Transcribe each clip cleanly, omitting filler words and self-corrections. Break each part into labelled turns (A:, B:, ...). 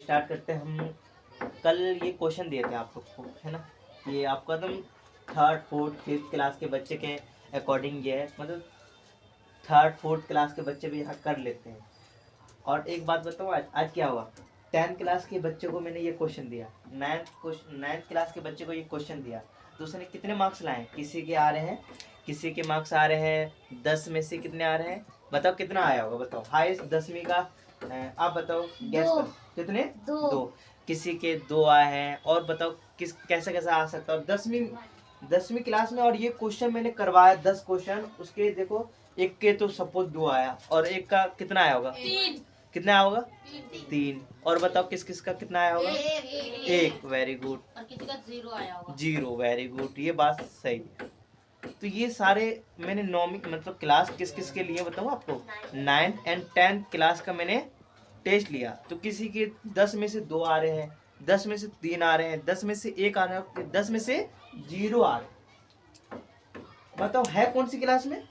A: Start करते हैं हम। कल ये क्वेश्चन दिए थे आप लोग को, है ना। ये आपका एकदम थर्ड फोर्थ फिफ्थ क्लास के बच्चे के अकॉर्डिंग ये है, मतलब थर्ड फोर्थ क्लास के बच्चे भी यहाँ कर लेते हैं। और एक बात बताऊँ, आज क्या हुआ, 10th क्लास के बच्चे को मैंने ये क्वेश्चन दिया, 9th क्लास के बच्चे को ये क्वेश्चन दिया, तो उसने कितने मार्क्स लाए, किसी के आ रहे हैं, किसी के मार्क्स आ रहे हैं 10 में से कितने आ रहे हैं, बताओ कितना आया होगा, बताओ हाईएस्ट 10वीं का। आप बताओ, गैस करो कितने, दो। किसी के 2 आए हैं, और बताओ किस कैसा कैसा आ सकता है 10वीं क्लास में। और ये क्वेश्चन मैंने करवाया 10 क्वेश्चन, उसके देखो एक के तो सपोज 2 आया, और एक का कितना आया होगा, 3। कितना आया होगा, 3। और बताओ किस किस का कितना आया होगा, 1। Very good. और किसी का 0 आया होगा, 0। वेरी गुड, ये बात सही। तो ये सारे मैंने नौवीं मतलब क्लास किस किस के लिए बताऊँ आपको, 9th एंड 10th क्लास का मैंने टेस्ट लिया। तो किसी के 10 में से 2 आ रहे हैं, 10 में से 3 आ रहे हैं, 10 में से 1 आ रहा है, 10 में से 0 आ रहे हैं। बताओ है कौन सी क्लास में,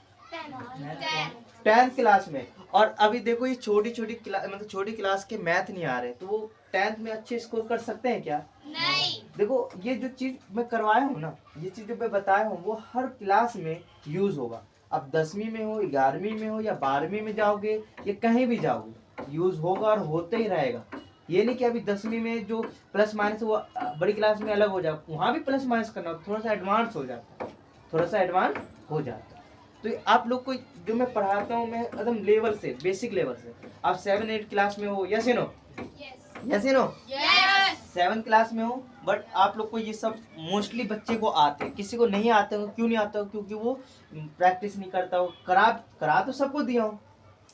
A: 10th क्लास में। और अभी देखो ये छोटी छोटी क्लास, मतलब छोटी क्लास के मैथ नहीं आ रहे, तो वो 10th में अच्छे स्कोर कर सकते हैं क्या, नहीं। देखो ये जो चीज मैं करवाया हूँ ना, ये चीज जो मैं बताया हूँ, वो हर क्लास में यूज होगा। अब 10वीं में हो, 11वीं में हो, या 12वीं में जाओगे, या कहीं भी जाओगे, यूज होगा और होते ही रहेगा। ये नहीं कि अभी 10वीं में जो प्लस माइनस वो बड़ी क्लास में अलग हो जाए, वहां भी प्लस माइनस करना, थोड़ा सा एडवांस हो जाता है, थोड़ा सा एडवांस हो जाता है। तो आप लोग को जो मैं पढ़ाता हूँ, मैं एकदम लेवल से, बेसिक लेवल से। आप 7-8 क्लास में हो, yes no, yes no, 7th class में हो, बट आप लोग को ये सब मोस्टली बच्चे को आते हैं। किसी को नहीं आते हो, क्यों नहीं आता हो, क्योंकि वो प्रैक्टिस नहीं करता हो। करा तो सबको दिया हूँ,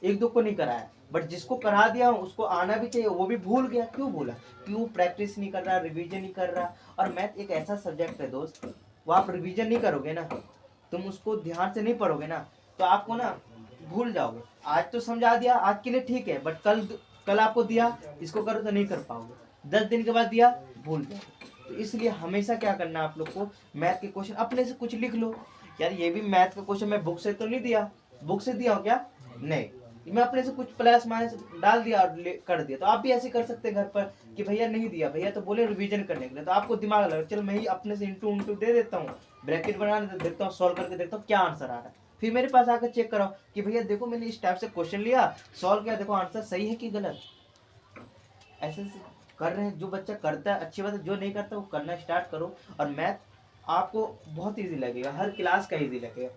A: एक दो को नहीं कराया, बट जिसको करा दिया हूँ उसको आना भी चाहिए, वो भी भूल गया। क्यों भूला, क्यों प्रैक्टिस नहीं कर रहा, रिवीजन नहीं कर रहा। और मैथ एक ऐसा सब्जेक्ट है दोस्त, वो आप रिवीजन नहीं करोगे ना, तुम उसको ध्यान से नहीं पढ़ोगे ना, तो आपको ना भूल जाओगे। आज तो समझा दिया, आज के लिए ठीक है, बट कल आपको दिया, इसको करो तो नहीं कर पाओगे, 10 दिन के बाद दिया, भूल जाओगे। तो इसलिए हमेशा क्या करना है आप लोग को, मैथ के क्वेश्चन अपने से कुछ लिख लो। यार ये भी मैथ का क्वेश्चन मैं बुक से तो नहीं दिया, बुक से दिया हूँ क्या, नहीं, मैं अपने से कुछ प्लस माइनस डाल दिया और कर दिया। तो आप भी ऐसे कर सकते हैं घर पर कि भैया नहीं दिया, भैया तो बोले रिवीजन करने के लिए, तो आपको दिमाग लगा, चल मैं ही अपने से इंटू दे देता हूँ, ब्रैकेट बना देखता हूँ, सॉल्व करके देखता हूँ क्या आंसर आ रहा है। फिर मेरे पास आकर चेक कराओ कि भैया देखो मैंने इस टाइप से क्वेश्चन लिया, सॉल्व किया, देखो आंसर सही है कि गलत। ऐसे कर रहे हैं, जो बच्चा करता है अच्छी बात है, जो नहीं करता वो करना स्टार्ट करो। और मैथ आपको बहुत इजी लगेगा, हर क्लास का इजी लगेगा,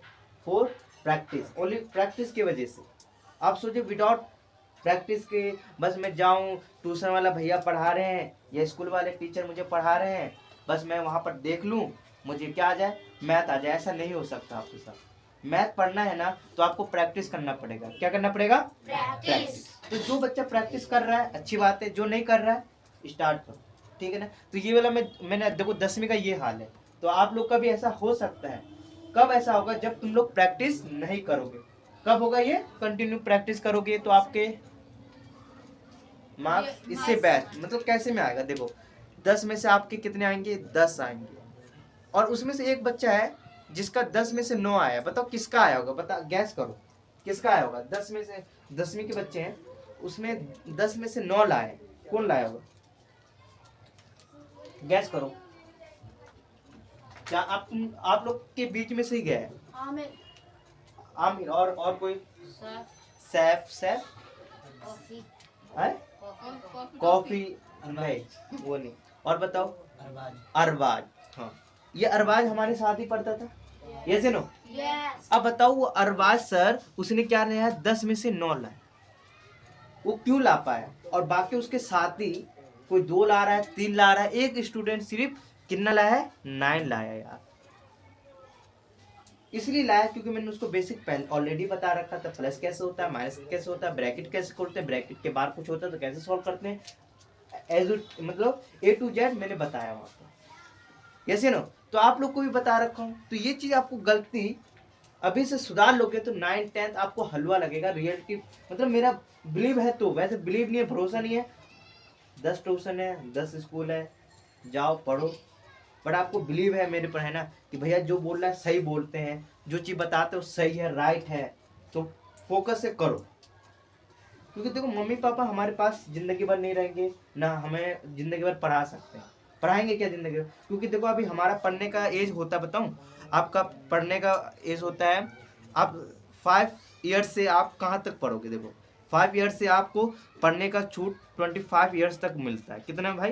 A: फॉर प्रैक्टिस, ओनली प्रैक्टिस की वजह से। आप सोचिए विदाउट प्रैक्टिस के बस मैं जाऊं, ट्यूशन वाला भैया पढ़ा रहे हैं या स्कूल वाले टीचर मुझे पढ़ा रहे हैं, बस मैं वहां पर देख लूं, मुझे क्या आ जाए, मैथ आ जाए, ऐसा नहीं हो सकता आपके साथ। मैथ पढ़ना है ना तो आपको प्रैक्टिस करना पड़ेगा। क्या करना पड़ेगा, प्रैक्टिस। तो जो बच्चा प्रैक्टिस कर रहा है अच्छी बात है, जो नहीं कर रहा है स्टार्ट करो, ठीक है ना। तो ये वाला मैंने देखो 10वीं का ये हाल है, तो आप लोग का भी ऐसा हो सकता है। कब ऐसा होगा, जब तुम लोग प्रैक्टिस नहीं करोगे। कब होगा ये, कंटिन्यू प्रैक्टिस करोगे तो आपके मार्क्स इससे बेस्ट, मतलब कैसे में आएगा, देखो 10 में से आपके कितने आएंगे, 10 आएंगे। और उसमें से एक बच्चा है जिसका 10 में से 9 आया, बताओ किसका आया होगा, बता गैस करो किसका आया होगा। 10 में से 10वीं के बच्चे हैं, उसमें 10 में से 9 लाए, कौन लाया होगा, गैस करो। क्या आप लोग के बीच में से ही गया है, आमिर और कोई, सैफ सैफ है, कॉफी नहीं, वो नहीं। और बताओ, अरबाज, हाँ ये अरबाज हमारे साथ ही पढ़ता था, यस नो। अब बताओ वो अरबाज सर, उसने क्या लाया, 10 में से 9 लाया, वो क्यों ला पाया, और बाकी उसके साथी कोई 2 ला रहा है, 3 ला रहा है, एक स्टूडेंट सिर्फ कितना लाया है, 9 लाया यार। इसलिए लाया क्योंकि मैंने उसको बेसिक पहले ऑलरेडी बता रखा था, प्लस कैसे होता है, माइनस कैसे होता है, ब्रैकेट कैसे खोलते हैं, ब्रैकेट के बाहर कुछ होता है तो कैसे सॉल्व करते हैं, मतलब A to Z मैंने बताया वहां पर, यस नो। तो आप लोग को भी बता रखा हूँ, तो ये चीज आपको गलती अभी से सुधार लोगे तो 9th 10th आपको हलवा लगेगा। रियलिटी मतलब मेरा बिलीव है, तो वैसे बिलीव नहीं है, भरोसा नहीं है, 10 ट्यूशन है, 10 स्कूल है, जाओ पढ़ो, बट आपको बिलीव है मेरे पर, है ना, कि भैया जो बोल रहा है सही बोलते हैं, जो चीज बताते हो सही है, राइट है, तो फोकस से करो। क्योंकि देखो मम्मी पापा हमारे पास जिंदगी भर नहीं रहेंगे ना, हमें जिंदगी भर पढ़ा सकते हैं, पढ़ाएंगे क्या जिंदगी भर? क्योंकि देखो अभी हमारा पढ़ने का एज होता है, बताऊं आपका पढ़ने का एज होता है, आप 5 ईयर्स से आप कहाँ तक पढ़ोगे? देखो 5 ईयर्स से आपको पढ़ने का छूट 25 ईयर्स तक मिलता है। कितना भाई?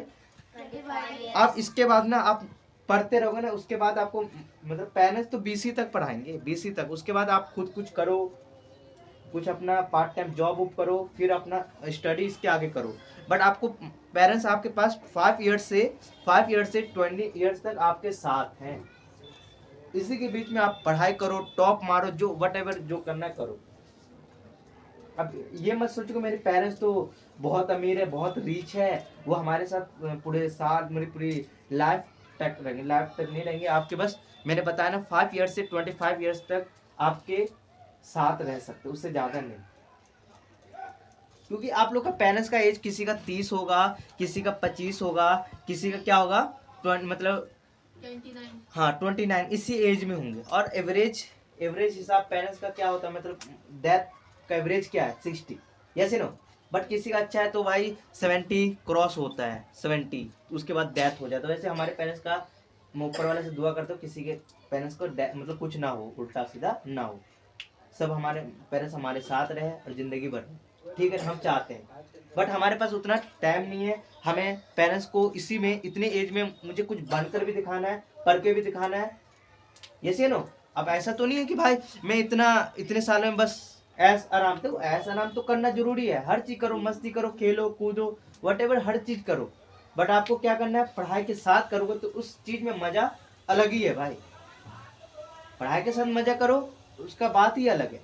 B: 25
A: आप इसके बाद ना आप पढ़ते रहोगे ना, उसके बाद आपको मतलब पेरेंट्स तो 20 तक पढ़ाएंगे, 20 तक। उसके बाद आप खुद कुछ करो, कुछ अपना पार्ट टाइम जॉब उप करो, फिर अपना स्टडी इसके आगे करो। बट आपको पेरेंट्स आपके पास 5 ईयर्स से 20 ईयर्स तक आपके साथ हैं। इसी के बीच में आप पढ़ाई करो, टॉप मारो, जो वट एवर जो करना है करो। अब ये मत सोचो कि मेरे पेरेंट्स तो बहुत अमीर है, बहुत रिच है, वो हमारे साथ पूरे साल मेरी पूरी लाइफ तक रहेंगे। लाइफ तक नहीं रहेंगे आपके, बस मैंने बताया ना 5 ईयर्स से 25 ईयर्स तक आपके साथ रह सकते, उससे ज्यादा नहीं। क्योंकि आप लोग का पेरेंट्स का एज किसी का 30 होगा, किसी का 25 होगा, किसी का क्या होगा मतलब
B: 29।
A: हाँ 29, इसी एज में होंगे। और एवरेज एवरेज हिसाब पेरेंट्स का क्या होता है, मतलब डेथ का एवरेज क्या है? 60, यस नो। बट किसी का अच्छा है तो भाई 70 क्रॉस होता है, 70 उसके बाद डेथ हो जाता है। वैसे हमारे पेरेंट्स का मैं ऊपर वाले से दुआ करता हूँ किसी के पेरेंट्स को मतलब कुछ ना हो, उल्टा सीधा ना हो, सब हमारे पेरेंट्स हमारे साथ रहे और जिंदगी भर, ठीक है, हम चाहते हैं। बट हमारे पास उतना टाइम नहीं है, हमें पेरेंट्स को इसी में इतने एज में मुझे कुछ बनकर भी दिखाना है, पढ़ के भी दिखाना है, ये नो। अब ऐसा तो नहीं है कि भाई मैं इतने सालों में बस ऐस आराम, तो ऐसा आराम तो करना जरूरी है, हर चीज करो, मस्ती करो, खेलो कूदो, वट हर चीज करो। बट आपको क्या करना है, पढ़ाई के साथ करोगे तो उस चीज में मजा अलग ही है भाई। पढ़ाई के साथ मजा करो, उसका बात ही अलग है।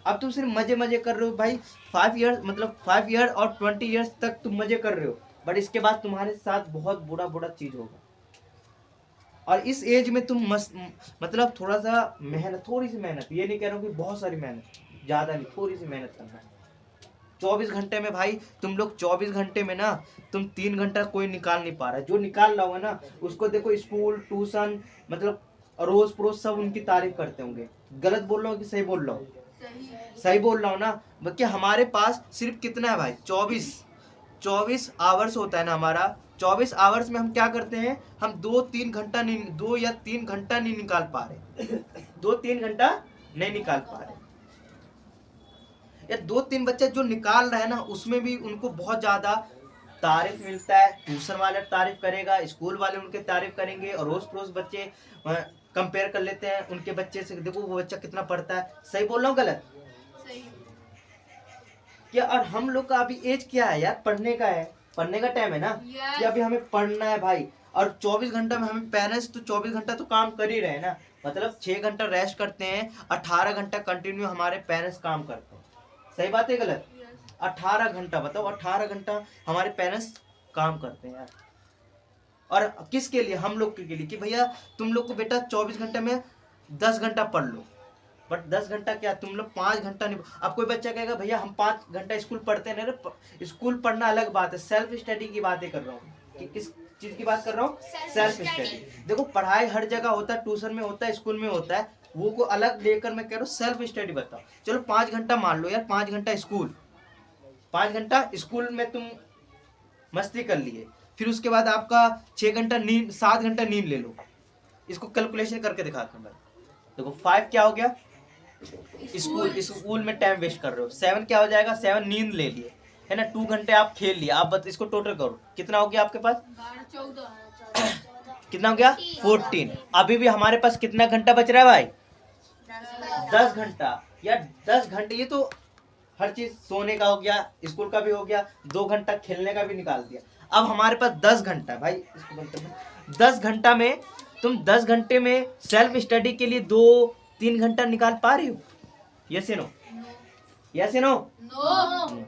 A: अब तुम सिर्फ मजे मजे कर रहे हो भाई, 5 ईयर मतलब 5 ईयर और 20 ईयर्स तक तुम मजे कर रहे हो, बट इसके बाद तुम्हारे साथ बहुत बुरा बुरा चीज होगा। और इस एज में तुम मतलब थोड़ा सा मेहनत, थोड़ी सी मेहनत, ये नहीं कह रहा हूँ कि बहुत सारी मेहनत, ज्यादा नहीं, थोड़ी सी मेहनत करना है। 24 घंटे में भाई तुम लोग 24 घंटे में ना तुम 3 घंटा कोई निकाल नहीं पा रहा है। जो निकाल रहा होगा ना उसको देखो स्कूल ट्यूशन मतलब रोज परोज सब उनकी तारीफ करते होंगे। गलत बोल रहा हूँ कि सही बोल रहा हूँ? सही बोल रहा हूँ ना। बल्कि हमारे पास सिर्फ कितना है भाई, 24 आवर्स होता है ना हमारा। 24 आवर्स में हम क्या करते हैं, हम 2-3 घंटा नहीं, 2 या 3 घंटा नहीं निकाल पा रहे, 2-3 घंटा नहीं निकाल पा रहे। या 2-3 बच्चे जो निकाल रहे हैं ना उसमें भी उनको बहुत ज्यादा तारीफ मिलता है, ट्यूशन वाले तारीफ करेगा, स्कूल वाले उनके तारीफ करेंगे, और रोज परोज बच्चे कंपेयर कर लेते हैं उनके बच्चे से, देखो वो बच्चा कितना पढ़ता है। सही बोल रहा हूँ गलत?
B: सही।
A: क्या? और हम लोग का अभी एज क्या है यार, पढ़ने का है, पढ़ने का टाइम है ना, कि अभी हमें पढ़ना है भाई। और 24 घंटा में हमें पेरेंट्स तो 24 घंटा तो काम कर ही रहे हैं ना, मतलब 6 घंटा रेस्ट करते हैं, 18 घंटा कंटिन्यू हमारे पेरेंट्स काम करते हैं। सही बात है गलत? 18 घंटा, बताओ 18 घंटा हमारे पेरेंट्स काम करते हैं यार। और किसके लिए? हम लोग के लिए, कि भैया तुम लोग को बेटा 24 घंटे में 10 घंटा पढ़ लो। बट 10 घंटा क्या, तुम लोग 5 घंटा नहीं। अब कोई बच्चा कहेगा भैया हम 5 घंटा स्कूल पढ़ते हैं, अरे स्कूल पढ़ना अलग बात है, सेल्फ स्टडी की बातें कर रहा हूँ। कि किस चीज की बात कर रहा हूँ? Self study. देखो पढ़ाई हर जगह होता है, ट्यूशन में होता है, स्कूल में होता है, वो को अलग लेकर मैं कह रहा हूँ सेल्फ स्टडी बताओ। चलो 5 घंटा मान लो यार, 5 घंटा स्कूल, 5 घंटा स्कूल में तुम मस्ती कर लिए, फिर उसके बाद आपका 6 घंटा नींद, 7 घंटा नींद ले लो। इसको कैलकुलेशन करके दिखाता हूँ भाई। देखो 5 क्या हो गया, स्कूल में टाइम वेस्ट कर रहे हो। 7 क्या हो जाएगा, 7 नींद ले लिए, है ना, 2 घंटे आप खेल लिए। आप इसको टोटल करो कितना हो गया आपके पास,
B: 14।
A: कितना हो गया, 14। अभी भी हमारे पास कितना घंटा बच रहा है भाई, 10 घंटा। या 10 घंटे, ये तो हर चीज, सोने का हो गया, स्कूल का भी हो गया, 2 घंटा खेलने का भी निकाल दिया। अब हमारे पास 10 घंटा है भाई। इसको बंद करना। 10 घंटा में तुम 10 घंटे में सेल्फ स्टडी के लिए 2-3 घंटा निकाल पा रही हो? Yes no? Yes no?
B: No.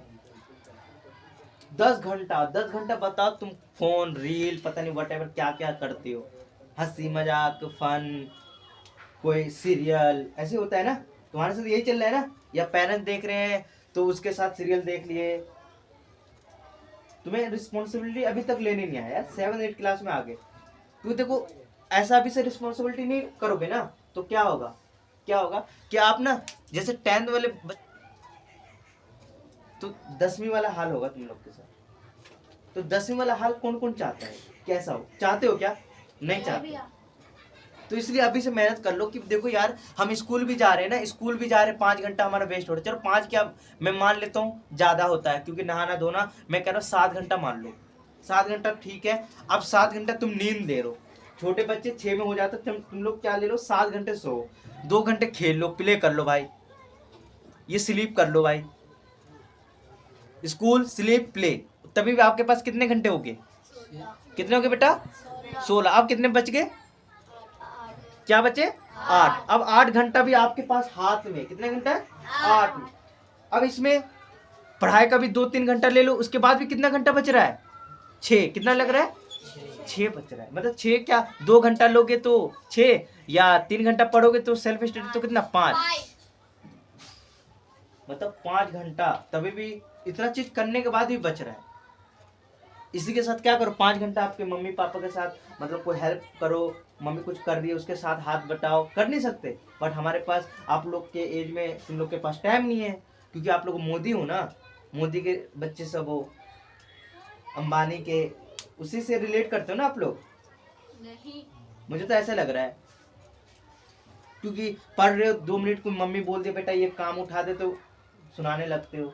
A: 10 घंटा, 10 घंटा बताओ तुम फोन रील पता नहीं वट एवर क्या क्या करते हो, हंसी मजाक फन, कोई सीरियल, ऐसे होता है ना, तुम्हारे साथ यही चल रहा है ना? या पेरेंट्स देख रहे हैं तो उसके साथ सीरियल देख लिए। तुम्हें रिस्पॉन्सिबिलिटी अभी तक लेनी नहीं आया यार, 7-8 क्लास में आ गए। क्योंकि देखो ऐसा अभी से रिस्पॉन्सिबिलिटी नहीं करोगे ना तो क्या होगा, क्या होगा कि आप ना जैसे 10th वाले तो 10वीं वाला हाल होगा तुम लोग के साथ। तो 10वीं वाला हाल कौन कौन चाहता है, कैसा हो, चाहते हो क्या? नहीं चाहते। तो इसलिए अभी से मेहनत कर लो कि देखो यार हम स्कूल भी जा रहे हैं ना, स्कूल भी जा रहे हैं, 5 घंटा हमारा वेस्ट हो रहा है। चलो 5 क्या मैं मान लेता हूँ ज्यादा होता है, क्योंकि नहाना धोना, मैं कह रहा हूँ 7 घंटा मान लो, 7 घंटा ठीक है। अब 7 घंटा तुम नींद ले रहे हो, छोटे बच्चे 6 में हो जाते, तुम लोग क्या ले लो, 7 घंटे सो, 2 घंटे खेल लो, प्ले कर लो भाई, ये स्लीप कर लो भाई, स्कूल स्लीप प्ले, तभी भी आपके पास कितने घंटे हो गए, कितने हो गए बेटा? 16। अब कितने बच गए, क्या बचे? 8। अब 8 घंटा भी आपके पास हाथ में, कितने घंटा है? 8। अब इसमें पढ़ाई का भी 2-3 घंटा ले लो, उसके बाद भी कितना घंटा बच रहा है? 6। कितना लग रहा है? 6 बच रहा है। मतलब 6 क्या, 2 घंटा लोगे तो 6, या 3 घंटा पढ़ोगे तो सेल्फ स्टडी तो कितना, 5। मतलब 5 घंटा, तभी भी इतना चीज करने के बाद भी बच रहा है। इसी के साथ क्या करो, 5 घंटा आपके मम्मी पापा के साथ मतलब कोई हेल्प करो, मम्मी कुछ कर रही है उसके साथ हाथ बटाओ, कर नहीं सकते, बट हमारे पास आप लोग के एज में तुम लोग के पास टाइम नहीं है, क्योंकि आप लोग मोदी हो ना, मोदी के बच्चे सब हो, अंबानी के, उसी से रिलेट करते हो ना आप लोग।
B: नहीं,
A: मुझे तो ऐसा लग रहा है, क्योंकि पढ़ रहे हो 2 मिनट को मम्मी बोल दे बेटा ये काम उठा दे तो सुनाने लगते हो,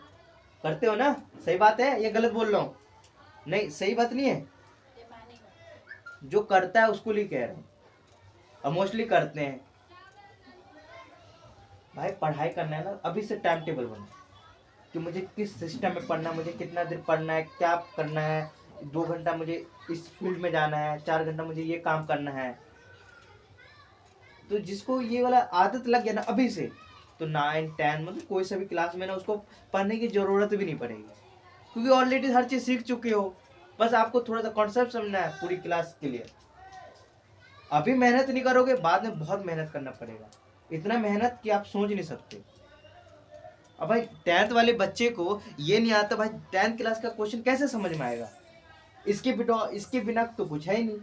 A: करते हो ना। सही बात है, ये गलत बोल रहा हूँ? नहीं, सही बात नहीं है, जो करता है उसको लिए कह रहा हूँ, और मोस्टली करते हैं। भाई पढ़ाई करना है ना, अभी से टाइम टेबल बनो कि मुझे किस सिस्टम में पढ़ना है, मुझे कितना देर पढ़ना है, क्या करना है, 2 घंटा मुझे इस फील्ड में जाना है, 4 घंटा मुझे ये काम करना है। तो जिसको ये वाला आदत लग गया ना अभी से, तो 9-10 मतलब कोई सा भी क्लास में ना उसको पढ़ने की जरूरत भी नहीं पड़ेगी, क्योंकि ऑलरेडी हर चीज सीख चुके हो, बस आपको थोड़ा सा कॉन्सेप्ट समझना है पूरी क्लास के लिए। अभी मेहनत नहीं करोगे, बाद में बहुत मेहनत करना पड़ेगा, इतना मेहनत कि आप सोच नहीं सकते। अब भाई 10th वाले बच्चे को ये नहीं आता, भाई 10th क्लास का क्वेश्चन कैसे समझ में आएगा, इसके बिना तो कुछ है ही नहीं।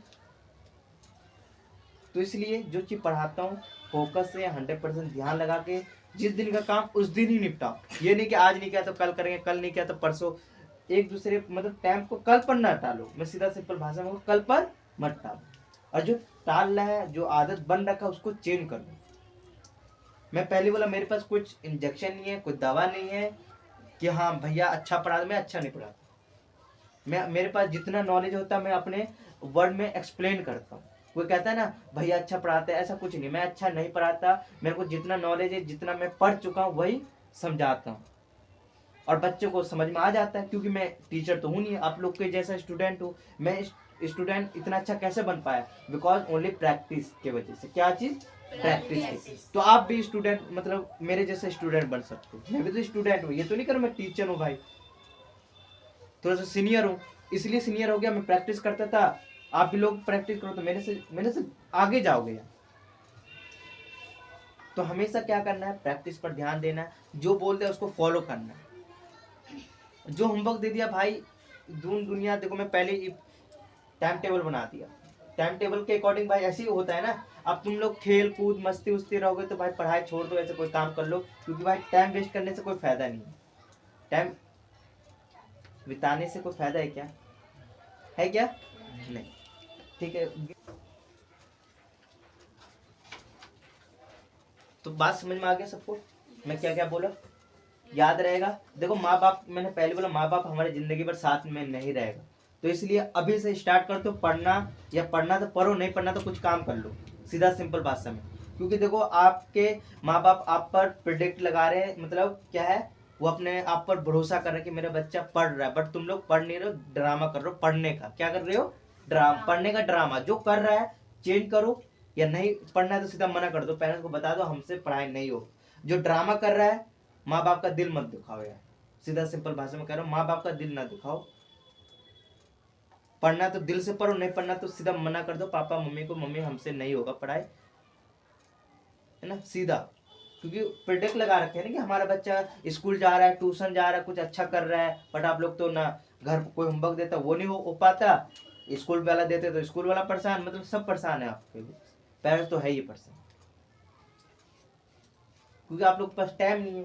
A: तो इसलिए जो चीज पढ़ाता हूँ फोकस से 100% ध्यान लगा के, जिस दिन का काम उस दिन ही निपटाओ, ये नहीं कि आज नहीं किया तो कल करेंगे, कल नहीं किया तो परसों, एक दूसरे मतलब टाइम को कल पर ना टालो, मैं सीधा सिंपल भाषा में कल पर मत टालो, और जो टाल रहा है, जो आदत बन रखा है उसको चेंज कर दो। मैं पहले बोला मेरे पास कुछ इंजेक्शन नहीं है, कोई दवा नहीं है कि हाँ भैया अच्छा पढ़ा, मैं अच्छा नहीं पढ़ाता, मैं मेरे पास जितना नॉलेज होता है मैं अपने वर्ड में एक्सप्लेन करता हूँ। कोई कहता है ना भैया अच्छा पढ़ाता है, ऐसा कुछ नहीं, मैं अच्छा नहीं पढ़ाता, मेरे को जितना नॉलेज है, जितना मैं पढ़ चुका हूँ वही समझाता हूँ, और बच्चों को समझ में आ जाता है, क्योंकि मैं टीचर तो हूँ नहीं, आप लोग के जैसा स्टूडेंट हूँ। मैं स्टूडेंट इतना अच्छा कैसे बन पाया, बिकॉज ओनली प्रैक्टिस के वजह से। क्या चीज? प्रैक्टिस की। तो आप भी स्टूडेंट मतलब मेरे जैसे स्टूडेंट बन सकते हो, मैं भी तो स्टूडेंट हूँ, ये तो नहीं करो मैं टीचर हूँ भाई, थोड़ा सा सीनियर हूँ, इसलिए सीनियर हो गया, मैं प्रैक्टिस करता था, आप भी लोग प्रैक्टिस करो तो मेरे से आगे जाओगे यार। तो हमेशा क्या करना है, प्रैक्टिस पर ध्यान देना है, जो बोलते हैं उसको फॉलो करना है। जो होमवर्क दे दिया भाई, दुनिया देखो, मैं पहले ही टाइम टेबल बना दिया, टाइम टेबल के अकॉर्डिंग भाई ऐसे ही होता है ना। अब तुम लोग खेल कूद मस्ती उस्ती रहोगे तो भाई पढ़ाई छोड़ दो, ऐसे कोई काम कर लो, क्योंकि भाई टाइम वेस्ट करने से कोई फायदा नहीं है, टाइम बिताने से कोई फायदा है क्या? नहीं। ठीक है, तो बात समझ में आ गया सबको, मैं क्या क्या बोला, याद रहेगा। देखो माँ बाप, मैंने पहले बोला माँ बाप हमारी जिंदगी भर साथ में नहीं रहेगा, तो इसलिए अभी से स्टार्ट कर दो पढ़ना, या पढ़ना तो पढ़ो, नहीं पढ़ना तो कुछ काम कर लो, सीधा सिंपल भाषा में। क्योंकि देखो आपके माँ बाप आप पर प्रिडिक्ट लगा रहे हैं, मतलब क्या है, वो अपने आप पर भरोसा कर रहे हैं कि मेरा बच्चा पढ़ रहा है, बट तुम लोग पढ़ नहीं रहे हो, ड्रामा कर रहे हो पढ़ने का। क्या कर रहे हो? ड्रामा, पढ़ने का ड्रामा। जो कर रहा है चेंज करो, या नहीं पढ़ना है तो सीधा मना कर दो, पेरेंट्स को बता दो हमसे पढ़ाई नहीं हो। जो ड्रामा कर रहा है, माँ बाप का दिल मत दुखाओ यार, सीधा सिंपल भाषा में कह रहा हूँ, माँ बाप का दिल ना दुखाओ। पढ़ना तो दिल से पढ़ो, नहीं पढ़ना तो सीधा मना कर दो पापा मम्मी को, मम्मी हमसे नहीं होगा पढ़ाई, है ना, सीधा। क्योंकि प्रोडक्ट लगा रखे हैं ना कि हमारा बच्चा स्कूल जा रहा है, ट्यूशन जा रहा है, कुछ अच्छा कर रहा है, बट आप लोग तो ना घर पर कोई होमवर्क देता वो नहीं हो पाता, स्कूल वाला देते तो स्कूल वाला परेशान, मतलब सब परेशान है आपके लिए, पेरेंट्स तो है ही परेशान, क्योंकि आप लोग के पास टाइम नहीं है,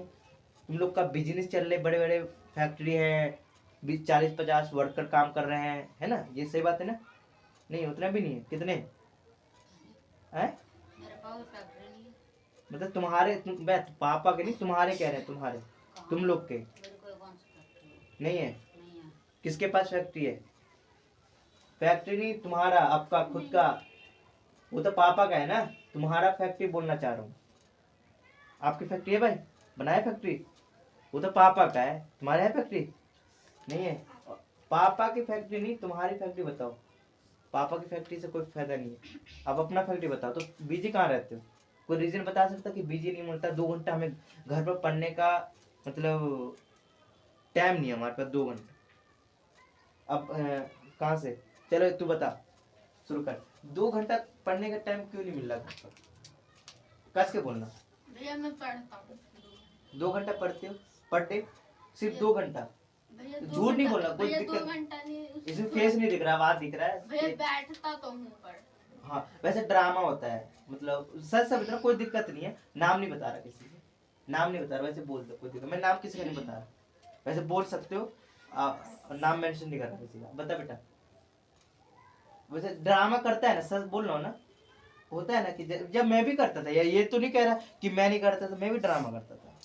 A: तुम लोग का बिजनेस चल रहे, बड़े बड़े फैक्ट्री है, 20 40 50 वर्कर काम कर रहे हैं, है ना? ये सही बात है ना? नहीं उतना भी नहीं है, कितने हैं?
B: मेरे पास फैक्ट्री नहीं है।
A: मतलब तुम्हारे पापा के नहीं, तुम्हारे कह रहे हैं, तुम्हारे तुम लोग के
B: मेरे को कौन सी फैक्ट्री है?
A: नहीं है।
B: नहीं है।
A: किसके पास फैक्ट्री है? फैक्ट्री नहीं, तुम्हारा आपका खुद का, वो तो पापा का है ना। तुम्हारा फैक्ट्री बोलना चाह रहा हूँ। आपकी फैक्ट्री है भाई, बनाए फैक्ट्री? वो तो पापा का है, तुम्हारे है फैक्ट्री? नहीं है। पापा की फैक्ट्री नहीं, तुम्हारी फैक्ट्री बताओ। पापा की फैक्ट्री से कोई फायदा नहीं है। अब अपना फैक्ट्री बताओ। तो बिजी कहाँ रहते हो? कोई रीजन बता सकता कि बिजी नहीं मिलता? 2 घंटा हमें घर पर पढ़ने का मतलब टाइम नहीं है हमारे पास, 2 घंटा। अब कहाँ से? चलो तू बता, शुरू कर। 2 घंटा पढ़ने का टाइम क्यों नहीं मिल रहा घर पर? कस के बोलना।
B: भैया मैं पढ़ता हूँ।
A: 2 घंटा पढ़ते हो पर डे? सिर्फ 2 घंटा?
B: भैया
A: झूठ नहीं बोलना, कोई
B: भैया
A: दिक्कत
B: 2 घंटा नहीं।
A: इसमें फेस नहीं दिख रहा, आवाज दिख रहा
B: भैया
A: है।
B: बैठता तो हूँ पर।
A: हाँ वैसे ड्रामा होता है, मतलब सच सब इतना कोई दिक्कत नहीं है। नाम नहीं बता रहा किसी से, नाम नहीं बता रहा, वैसे बोल दो, कोई दिक्कत। मैं नाम किसी का नहीं बता रहा, वैसे बोल सकते हो। नाम मेंशन नहीं कर रहा किसी का। बता बेटा, वैसे ड्रामा करता है ना, सच बोल रहा हूँ ना। होता है ना कि जब मैं भी करता था, या ये तो नहीं कह रहा कि मैं नहीं करता था, मैं भी ड्रामा करता था।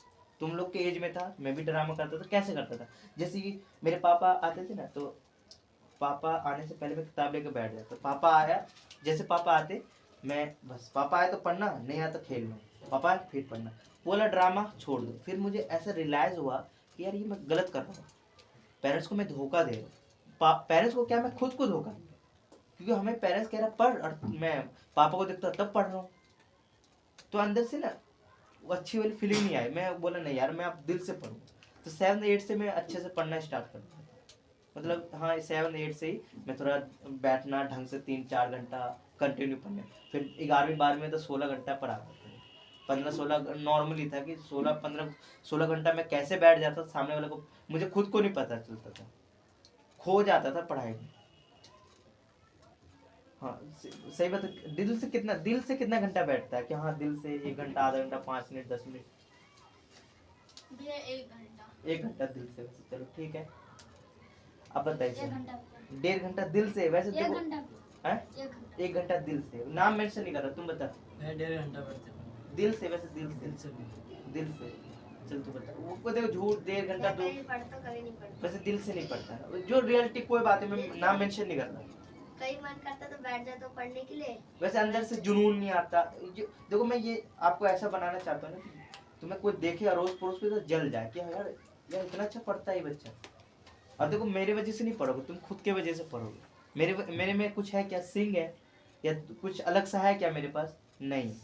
A: तुम लोग के एज में था, मैं भी ड्रामा करता था। कैसे करता था? जैसे कि मेरे पापा आते थे ना, तो पापा आने से पहले मैं किताब लेकर बैठ जाता। पापा आया, जैसे पापा आते, मैं बस पापा आए तो पढ़ना, नहीं आया तो खेल लो, पापा आए फिर पढ़ना। बोला ड्रामा छोड़ दो। फिर मुझे ऐसा रियलाइज हुआ कि यार ये मैं गलत कर रहा हूँ, पेरेंट्स को मैं धोखा दे रहा हूँ। पेरेंट्स को क्या, मैं खुद को धोखा दे रहा हूँ। क्योंकि हमें पेरेंट्स कह रहा पढ़, और मैं पापा को देखता तब पढ़ रहा हूँ। तो अंदर से ना वो अच्छी वाली फीलिंग नहीं आई। मैं बोला नहीं यार, मैं अब दिल से पढ़ूँ। तो 7 8 से मैं अच्छे से पढ़ना स्टार्ट कर दिया। मतलब हाँ 7 8 से ही मैं थोड़ा बैठना ढंग से, 3 4 घंटा कंटिन्यू पढ़ने। फिर 11वीं 12वीं में तो 16 घंटा पढ़ा करते थे। 15 16 नॉर्मली था कि 16 15 16 घंटा मैं कैसे बैठ जाता सामने वाले को, मुझे खुद को नहीं पता चलता था, खो जाता था पढ़ाई में। हाँ सही बात है। दिल से कितना घंटा बैठता है कि हाँ दिल से 1 घंटा, आधा घंटा, 5 मिनट, 10 मिनट?
B: भैया 1 घंटा।
A: 1 घंटा दिल से, वैसे चलो ठीक है। अब बताइए
B: 1
A: सर।
B: घंटा।
A: 1.5 घंटा दिल से, वैसे
B: 1
A: देखो
B: घंटा।
A: है।
B: 1 घंटा।
A: 1 घंटा दिल से, नाम मेंशन नहीं कर रहा, तुम बता।
C: मैं 1.5 घंटा पढ़ते हूँ।
A: दिल से, वैसे दिल से,
C: दिल से भी।
A: दिल से। चल तू बता। वो देखो झूठ, 1.5 घंटा दो,
B: कभी पढ़ता कभी नहीं पढ़ता।
A: वैसे दिल से नहीं पढ़ता है जो रियलिटी। कोई बात है, मैं नाम मेंशन नहीं कर रहा।
B: कई मन करता तो बैठ जाता हूँ पढ़ने के लिए।
A: वैसे अंदर से जुनून नहीं आता। देखो मैं ये आपको ऐसा बनाना चाहता हूँ ना कि तुम्हें कोई देखे अड़ोस पड़ोस पे तो जल जाए कि यार यार इतना अच्छा पढ़ता है ये बच्चा। और देखो मेरे वजह से नहीं पढ़ोगे, तुम खुद के वजह से पढ़ोगे। मेरे में कुछ है क्या, सिंग है या कुछ अलग सा है क्या मेरे पास? नहीं।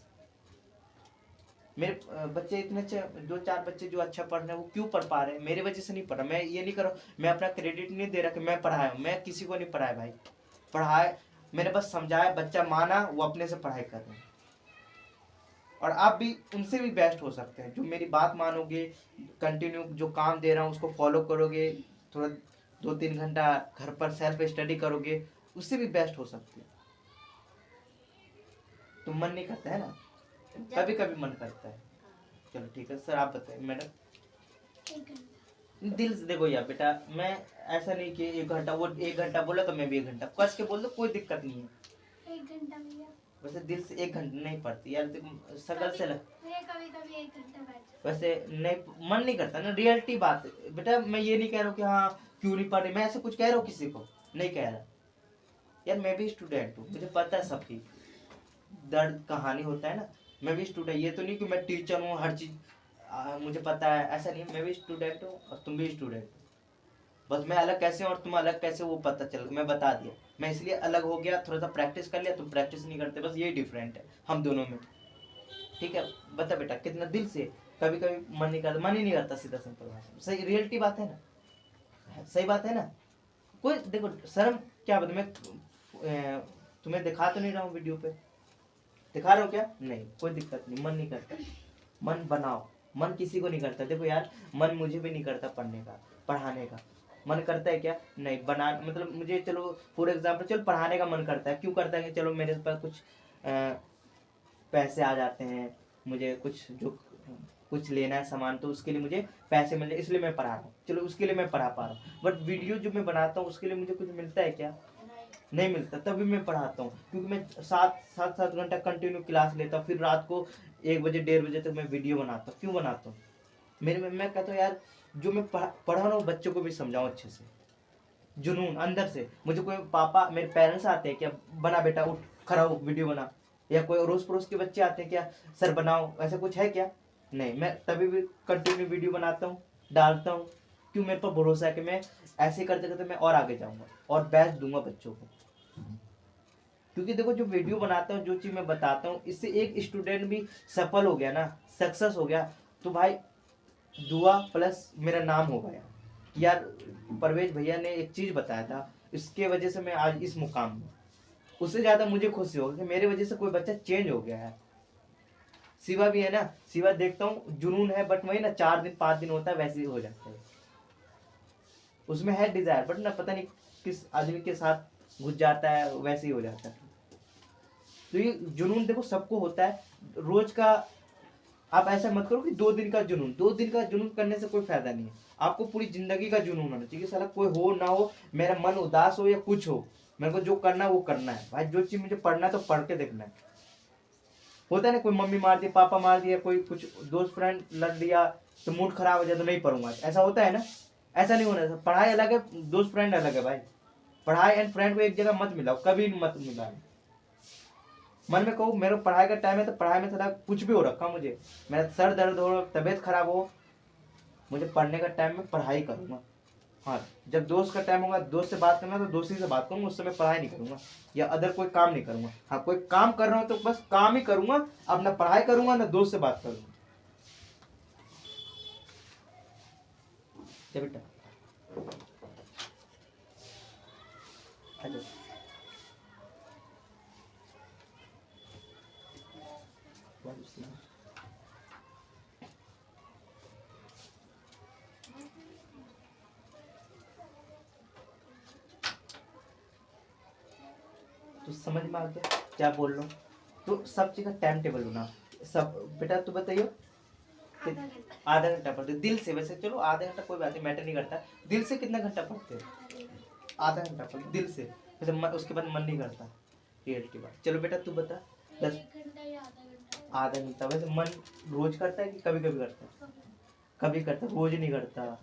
A: मेरे बच्चे इतने अच्छे, 2 4 बच्चे जो अच्छा पढ़ रहे हैं, वो क्यों पढ़ पा रहे हैं? मेरे वजह से नहीं पढ़ रहा। मैं ये नहीं कर रहा, मैं अपना क्रेडिट नहीं दे रहा कि मैं पढ़ाया हूँ। मैं किसी को नहीं पढ़ाया भाई, पढ़ाए मैंने बस समझाया, बच्चा माना, वो अपने से पढ़ाई कर रहे हैं। और आप भी उनसे भी बेस्ट हो सकते हैं जो मेरी बात मानोगे, कंटिन्यू जो काम दे रहा हूँ उसको फॉलो करोगे, थोड़ा 2 3 घंटा घर पर सेल्फ स्टडी करोगे, उससे भी बेस्ट हो सकते हैं। तो मन नहीं करता है ना? कभी कभी मन करता है। चलो ठीक है सर, आप बताइए मैडम।
B: 1 घंटा।
A: दिल से देखो यार बेटा, मैं ऐसा नहीं कि 1 घंटा, वो 1 घंटा बोला तो मैं भी 1 घंटा कस के बोल दो, कोई दिक्कत नहीं है।
B: 1 घंटा भैया।
A: वैसे दिल से 1 घंटा नहीं पड़ती यार, देखो शकल से लग,
B: भैया कभी कभी 1 घंटा बैठ।
A: वैसे नहीं, मन नहीं करता ना, रियलिटी बात है बेटा। मैं ये नहीं कह रहा हूँ कि हाँ क्यों नहीं पढ़ रही, मैं ऐसे कुछ कह रहा हूँ किसी को, नहीं कह रहा यार। मैं भी स्टूडेंट हूँ, मुझे पता है सबकी दर्द कहानी होता है ना। मैं भी स्टूडेंट, ये तो नहीं कि मैं टीचर हूँ हर चीज मुझे पता है, ऐसा नहीं। मैं भी स्टूडेंट हूँ और तुम भी स्टूडेंट हो। बस मैं अलग कैसे और तुम अलग कैसे वो पता चल, मैं बता दिया। मैं इसलिए अलग हो गया, थोड़ा सा प्रैक्टिस कर लिया, तुम प्रैक्टिस नहीं करते, बस यही डिफरेंट है हम दोनों में। ठीक है बता बेटा, कितना दिल से? कभी कभी मन नहीं करता, मन ही नहीं करता, सीधा सिंपल भाषा। सही रियलिटी बात है ना, सही बात है ना। कोई देखो शर्म क्या बता, मैं तुम्हें दिखा तो नहीं रहा हूँ वीडियो पे, दिखा रहा हूँ क्या? नहीं, कोई दिक्कत नहीं, मन नहीं करता। मन बनाओ, मन किसी को नहीं करता। देखो यार मन मुझे भी नहीं करता पढ़ने का, पढ़ाने का। मन करता है क्या? नहीं। बना मतलब मुझे, चलो फॉर एग्जाम्पल, चलो पढ़ाने का मन करता है। क्यों करता है कि चलो मेरे पास कुछ पैसे आ जाते हैं, मुझे कुछ जो कुछ लेना है सामान तो उसके लिए मुझे पैसे मिल जाए इसलिए मैं पढ़ा रहा हूँ, चलो उसके लिए मैं पढ़ा पा रहा हूँ। बट वीडियो जो मैं बनाता हूँ उसके लिए मुझे कुछ मिलता है क्या? नहीं मिलता, तभी मैं पढ़ाता हूँ, क्योंकि मैं 7 घंटा कंटिन्यू क्लास लेता हूँ, फिर रात को 1 बजे 1:30 बजे तक मैं वीडियो बनाता हूँ। क्यों बनाता हूँ? मैं कहता हूँ यार जो मैं पढ़ा रहा हूँ बच्चों को भी समझाऊँ अच्छे से, जुनून अंदर से। मुझे कोई पापा मेरे पेरेंट्स आते हैं क्या, बना बेटा उठ खड़ा हो वीडियो बना, या कोई अड़ोस पड़ोस के बच्चे आते हैं क्या, सर बनाओ, ऐसा कुछ है क्या? नहीं, मैं तभी भी कंटिन्यू वीडियो बनाता हूँ, डालता हूँ। क्यों? मेरे पर भरोसा है कि मैं ऐसे करते करते मैं और आगे जाऊंगा और बेस्ट दूंगा बच्चों को। क्योंकि देखो जो वीडियो बनाता हूँ, जो चीज मैं बताता हूँ, इससे एक स्टूडेंट भी सफल हो गया ना, सक्सेस हो गया, तो भाई दुआ प्लस मेरा नाम हो गया कि यार परवेज भैया ने एक चीज बताया था, इसके वजह से मैं आज इस मुकाम में। उससे ज्यादा मुझे खुशी होगी कि मेरे वजह से कोई बच्चा चेंज हो गया है। शिवा भी है ना, शिवा देखता हूँ जुनून है, बट वही ना 4 दिन 5 दिन होता है वैसे ही हो जाता है। उसमें है डिजायर, बट ना पता नहीं किस आदमी के साथ घुस जाता है, वैसे ही हो जाता है। तो ये जुनून देखो सबको होता है रोज का। आप ऐसा मत करो कि 2 दिन का जुनून, 2 दिन का जुनून करने से कोई फायदा नहीं है। आपको पूरी जिंदगी का जुनून होना चाहिए। साला कोई हो ना हो, मेरा मन उदास हो या कुछ हो, मेरे को जो करना है वो करना है भाई। जो चीज मुझे पढ़ना है तो पढ़ के देखना है। होता है ना कोई मम्मी मार दी, पापा मार दिया, कोई कुछ दोस्त फ्रेंड लड़ दिया तो मूड खराब हो जाए तो नहीं पढ़ूंगा, ऐसा होता है ना? ऐसा नहीं होना। पढ़ाई अलग है, दोस्त फ्रेंड अलग है भाई। पढ़ाई एंड फ्रेंड को एक जगह मत मिलाओ, कभी मत मिलाओ। मन में कहूँ मेरे पढ़ाई का टाइम है तो पढ़ाई में थोड़ा कुछ भी हो रखा, मुझे मेरा सर दर्द हो, तबीयत खराब हो, मुझे पढ़ने का टाइम में पढ़ाई करूंगा। हाँ, जब दोस्त का टाइम होगा, दोस्त से बात करना तो दोस्ती से बात करूंगा, उस समय पढ़ाई नहीं करूंगा या अदर कोई काम नहीं करूंगा। हाँ, कोई काम कर रहा हूँ तो बस काम ही करूंगा, अपना पढ़ाई करूंगा ना दोस्त से बात करूंगा। बेटा तो समझ में आ गया क्या बोल रहा हूँ? तो सब चीज का टाइम टेबल होना। सब बेटा तू बताइयो, आधा घंटा पढ़ते दिल से? वैसे चलो आधा घंटा कोई बात नहीं, मैटर नहीं करता। दिल से कितना घंटा पढ़ते हो? आधा घंटा पढ़ते दिल से, वैसे उसके बाद मन नहीं करता रियलिटी बात। चलो बेटा तू बता, 10 आधा घंटा। वैसे मन रोज करता है कि कभी कभी करता है? कभी करता, रोज नहीं करता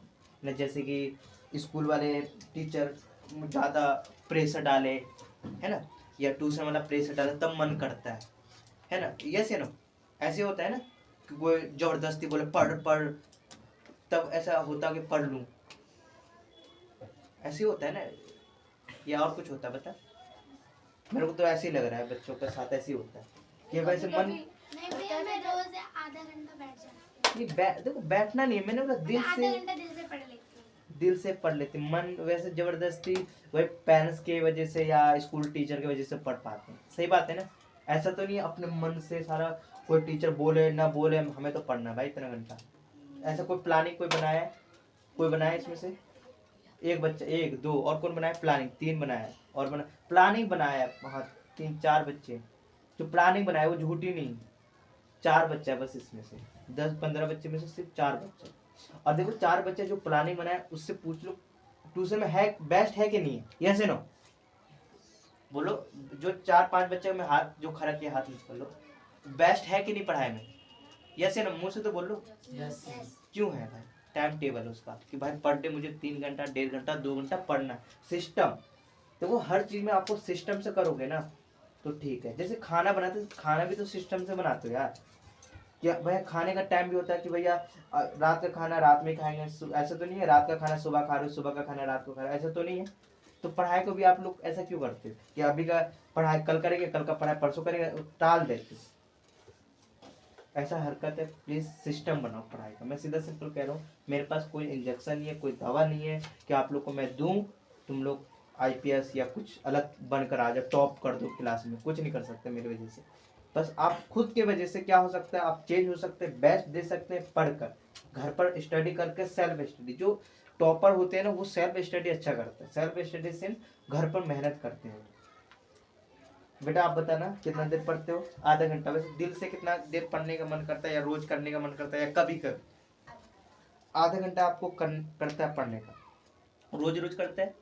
A: न। जैसे कि स्कूल वाले टीचर ज़्यादा प्रेशर डाले, है ना, या ट्यूशन वाला प्रेशर डाले, तब मन करता है ना? यस है ना? ऐसे होता है ना कि कोई जबरदस्ती बोले पढ़ पढ़, तब ऐसा होता कि पढ़ लूं, ऐसे होता है ना? या और कुछ होता है बता? मेरे को तो ऐसे ही लग रहा है बच्चों के साथ ऐसे ही होता है कि वैसे मन
B: नहीं भैया, मैं रोज आधा घंटा बैठ जाती हूँ।
A: देखो बैठना नहीं है, मैंने बोला दिल
B: आधा
A: से,
B: घंटा दिल से पढ़ लेती हूँ।
A: दिल से पढ़ लेती। मन वैसे जबरदस्ती वही पेरेंट्स की वजह से या स्कूल टीचर की वजह से पढ़ पाते हैं। सही बात है ना? ऐसा तो नहीं अपने मन से सारा, कोई टीचर बोले ना बोले हमें तो पढ़ना है भाई इतना घंटा। ऐसा कोई प्लानिंग कोई बनाया है? कोई बनाया है इसमें से? एक बच्चा, एक दो और कौन बनाया? प्लानिंग 3 बनाया है और प्लानिंग बनाया है वहाँ 3 4 बच्चे। जो प्लानिंग बनाया वो झूठी नहीं। 4 बच्चा है बस इसमें से, 10 15 बच्चे में से सिर्फ 4 बच्चे। और देखो 4 बच्चे जो प्लानिंग बनाया उससे पूछ लो ट्यूशन में है बेस्ट है कि नहीं है? यस नो बोलो। जो 4 5 बच्चे में हाथ जो खड़ा किया हाथ नीचे कर लो, बेस्ट है कि नहीं पढ़ाई में? यस नो मुंह से तो बोल लो।
C: यस।
A: क्यों है भाई? टाइम टेबल उसका कि भाई पर डे मुझे 3 घंटा 1.5 घंटा 2 घंटा पढ़ना। सिस्टम देखो, हर चीज में आपको सिस्टम से करोगे ना तो ठीक है। जैसे खाना बनाते हो, खाना भी तो सिस्टम से बनाते हो यार। क्या भैया खाने का टाइम भी होता है कि भैया रात का खाना रात में खाएंगे, ऐसा तो नहीं है रात का खाना सुबह खा रहे हो, सुबह का खाना रात को खा रहे हो, ऐसा तो नहीं है। तो पढ़ाई को भी आप लोग ऐसा क्यों करते हो कि अभी का पढ़ाई कल करेंगे, कल का पढ़ाई परसों करेंगे, टाल देते? ऐसा हरकत है। प्लीज सिस्टम बनाओ पढ़ाई का। मैं सीधा सिंपल कह रहा हूँ, मेरे पास कोई इंजेक्शन नहीं है, कोई दवा नहीं है कि आप लोग को मैं दूं तुम लोग IPS या कुछ अलग बनकर आ जाओ, टॉप कर दो क्लास में। कुछ नहीं कर सकते मेरी वजह से। बस आप खुद के वजह से क्या हो सकता है, आप चेंज हो सकते हैं, बेस्ट दे सकते हैं पढ़कर, घर पर स्टडी करके। सेल्फ स्टडी, जो टॉपर होते हैं ना वो सेल्फ स्टडी अच्छा करते हैं। सेल्फ स्टडी से घर पर मेहनत करते हैं। बेटा आप बताना कितना देर पढ़ते हो? आधा घंटा। वैसे दिल से कितना देर पढ़ने का मन करता है, या रोज करने का मन करता है, या कभी कभी? आधा घंटा आपको करता है पढ़ने का, रोज रोज करता है?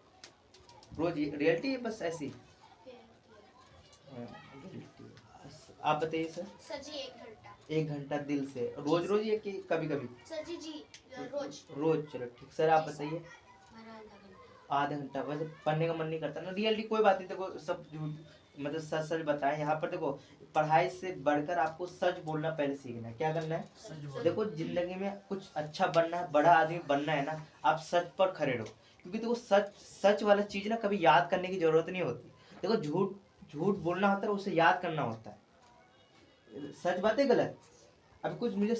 A: रोज रियलिटी है बस ऐसी? हाँ, reality है। आप बताइए सर।
B: सर जी 1 घंटा।
A: 1 घंटा दिल से रोज रोज, ये कि कभी कभी?
B: सर जी रोज।
A: रोज। चलो ठीक। सर आप बताइए।
B: मेरा आधा घंटा।
A: आधा घंटा। वैसे पढ़ने का मन नहीं करता ना? रियलिटी कोई बात नहीं, देखो सब झूठ मतलब सच सच बताएं यहाँ पर। देखो पढ़ाई से बढ़कर आपको सच बोलना पहले सीखना है। क्या करना है?
C: सच बोल।
A: देखो जिंदगी में कुछ अच्छा बनना है, बड़ा आदमी बनना है ना, आप सच पर खड़े रहो। क्योंकि देखो सच सच वाला चीज ना कभी याद करने की जरूरत नहीं होती। देखो झूठ झूठ बोलना होता है, उसे याद करना होता है। सच बात है गलत? अभी कुछ मुझे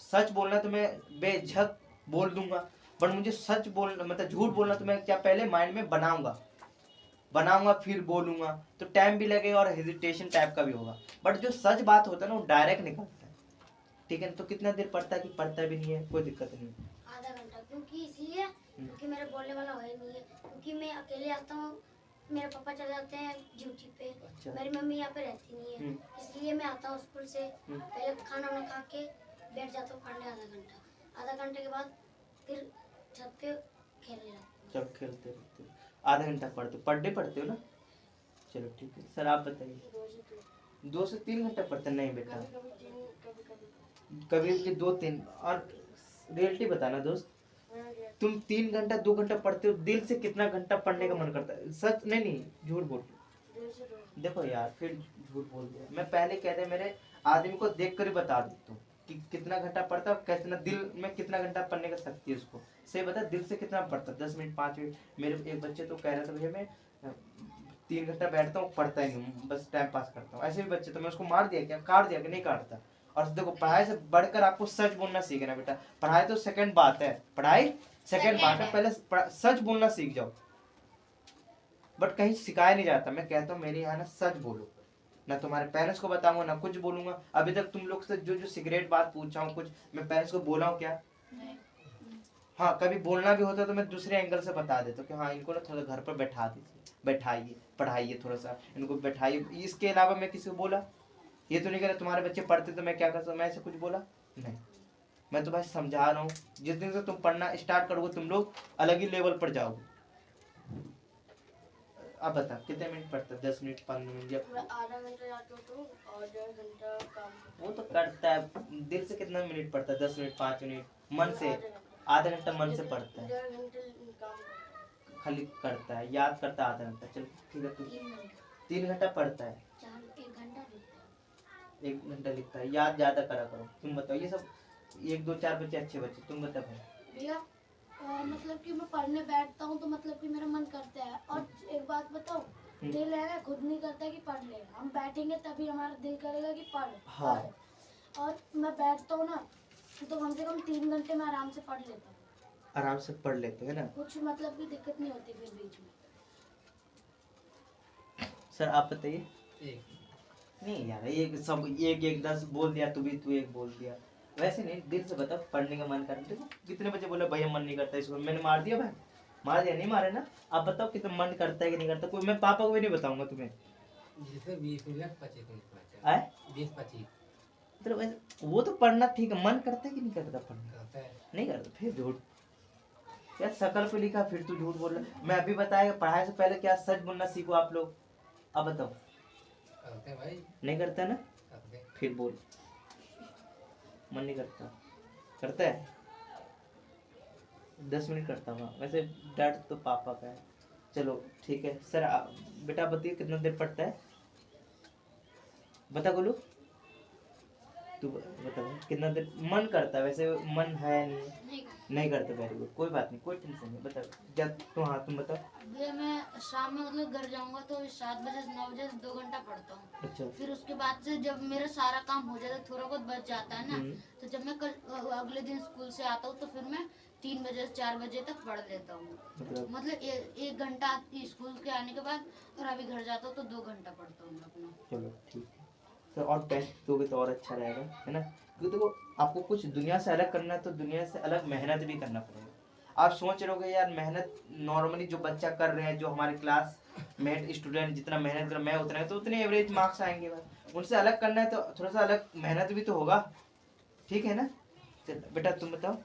A: सच बोलना है तो मैं बेझक बोल दूंगा, पर मुझे सच बोलना मतलब झूठ बोलना तो मैं क्या पहले माइंड में बनाऊंगा फिर बोलूंगा, तो टाइम भी लगेगा और हेजिटेशन टाइप का भी होगा। बट जो सच बात होता है ना वो डायरेक्ट निकलता है। ठीक है, तो कितना देर पढ़ता है कि पढ़ता भी नहीं है? कोई दिक्कत नहीं है।
B: आधा घंटा। क्योंकि इसलिए क्योंकि मेरे बोलने वाला है नहीं है, क्योंकि मैं अकेले आता हूँ, मेरे पापा चले जाते हैं ड्यूटी पे।
A: अच्छा।
B: मेरी मम्मी यहाँ पे रहती नहीं है, इसलिए मैं आता हूँ स्कूल से, पहले खाना वाना खा के बैठ जाता हूँ पढ़ने आधा घंटा। आधा घंटे के बाद फिर छत पे खेलने लगता हूँ।
A: जब खेलते रहते हो आधा घंटा पढ़ते हो, पर डे पढ़ते हो ना? चलो ठीक है। सर आप बताइए। 2 से 3 घंटा पढ़ते? नहीं बेटा,
B: कभी 3, कभी
A: कभी भी 2-3। और रियलिटी बताना दोस्त, तुम 3 घंटा 2 घंटा पढ़ते हो, दिल से कितना घंटा पढ़ने का मन करता है? सच नहीं नहीं झूठ बोल रहे हो। देखो यार फिर झूठ बोल दिया। मैं पहले कह रहे मेरे आदमी को देख कर ही बता देता हूँ कि कितना घंटा पढ़ता है, कितना दिल में कितना घंटा पढ़ने का शक्ति है उसको। सही बता, दिल से कितना पढ़ता? 10 मिनट 5 मिनट। मेरे एक बच्चे तो कह रहे थे भैया मैं 3 घंटा बैठता हूँ, पढ़ता ही नहीं, बस टाइम पास करता हूँ। ऐसे भी बच्चे तो मैं उसको मार दिया क्या, काट दिया कि नहीं काटता? और देखो पढ़ाई से बढ़कर आपको सच बोलना सीखना बेटा। पढ़ाई तो सेकंड बात है, पढ़ाई सेकंड बात है, पहले सच बोलना सीख जाओ। बट कहीं सिखाया नहीं जाता। मैं कहता हूँ मेरे यहाँ ना सच बोलो, ना तुम्हारे पेरेंट्स को बताऊंगा ना कुछ बोलूंगा। अभी तक तुम लोग से जो जो सिगरेट बात पूछा हूँ, कुछ मैं पेरेंट्स को बोला हूँ क्या? हाँ, कभी बोलना भी होता तो मैं दूसरे एंगल से बता देता कि हाँ इनको ना थोड़ा घर पर बैठा दीजिए, बैठाइए, पढ़ाइए, थोड़ा सा इनको बैठाइए। इसके अलावा मैं किसी को बोला? ये तो नहीं कह रहा तुम्हारे बच्चे पढ़ते तो मैं क्या करता हूँ, मैं ऐसे कुछ बोला नहीं। मैं तो भाई समझा रहा हूँ, जिस दिन से तुम पढ़ना स्टार्ट करोगे तुम लोग अलग ही लेवल पर जाओगे। अब बता कितने मिनट पढ़ते? 10 मिनट 5 मिनट या
B: मैं आधा घंटा जाता हूँ और 1.5 घंटा काम।
A: वो तो करता है। दिल से कितना मिनट पढ़ता है? 10 मिनट 5 मिनट मन से? आधा घंटा मन से पढ़ता है,
B: 1.5 घंटे काम
A: खाली करता है, याद करता है आधा घंटा। चल ठीक है, तू 3 घंटा पढ़ता है,
B: 1 घंटा लिखता है।
A: 1 घंटा लिखता है। याद ज्यादा करा करो। तुम बताओ, ये सब 1 2 4 बच्चे अच्छे बच्चे, तुम बताओ भाई।
B: भैया मतलब कि मैं पढ़ने बैठता हूँ तो मतलब कि मेरा मन करता है। और एक बात बताओ, दिल है ना खुद नहीं करता कि पढ़ ले, हम बैठेंगे तभी हमारा दिल करेगा कि पढ़।
A: हाँ।
B: पढ़। और मैं बैठता हूँ ना तो कम से कम 3 घंटे में आराम से पढ़ लेता हूँ।
A: आराम से पढ़ लेते है ना?
B: कुछ मतलब की दिक्कत नहीं होती फिर बीच में।
A: सर आप बताइए। नहीं यार, एक सब एक एक 10 बोल दिया, तू एक बोल दिया। वैसे नहीं, दिल से बता, पढ़ने का मन करता है। कितने बच्चे बोले भैया मन नहीं करता इसको, मैंने मार दिया भाई? मार दिया? नहीं मारे ना? आप बताओ कितना मन करता है कि नहीं करता? कोई मैं पापा को भी नहीं बताऊंगा तुम्हें।
C: जैसे 20 25
A: आए
C: 20 25
A: मतलब वो तो पढ़ना ठीक है, मन करता है कि नहीं करता पढ़ना?
C: करता है।
A: नहीं करता, फिर झूठ। यार शकल पे लिखा फिर तू झूठ बोल रहा है। मैं अभी बताया पढ़ाई से पहले क्या सच बोलना सीखो आप लोग। अब बताओ।
C: करते हैं भाई,
A: नहीं करता ना?
C: करते हैं।
A: फिर बोल। मन नहीं करता? करता है? 10 मिनट करता हूँ वैसे। डर तो पापा का है। चलो ठीक है सर। बेटा बताइए कितना देर पढ़ता है? बता गोलू, तू बता भाई, कितना देर मन करता है? वैसे मन है नहीं? नहीं करता। वेरी गुड, कोई बात नहीं, कोई टेंशन नहीं। बता जब तो। हाँ तुम बताओ।
B: भैया मैं शाम में मतलब घर जाऊंगा तो 7 बजे से 9 बजे 2 घंटा पढ़ता हूँ।
A: अच्छा।
B: फिर उसके बाद से जब मेरा सारा काम हो जाता है, थोड़ा बहुत बच जाता है ना, तो जब मैं कल अगले दिन स्कूल से आता हूँ तो फिर मैं 3 बजे से 4 बजे तक पढ़ लेता हूँ। मतलब 1 घंटा स्कूल के आने के बाद, और अभी घर जाता हूँ तो 2 घंटा पढ़ता हूँ अपना।
A: चलो ठीक है सर। और बेस्ट दोगे तो और अच्छा रहेगा, है ना? क्योंकि देखो आपको कुछ दुनिया से अलग करना है तो दुनिया से अलग मेहनत भी करना पड़ेगा। आप सोच रहे होगे यार मेहनत नॉर्मली जो बच्चा कर रहे हैं, जो हमारे क्लास मैं स्टूडेंट जितना मेहनत कर मैं उतना तो उतने एवरेज मार्क्स आएंगे भाई। उनसे अलग करना है तो थोड़ा सा अलग मेहनत भी तो होगा, ठीक है ना। चल बेटा तुम बताओ।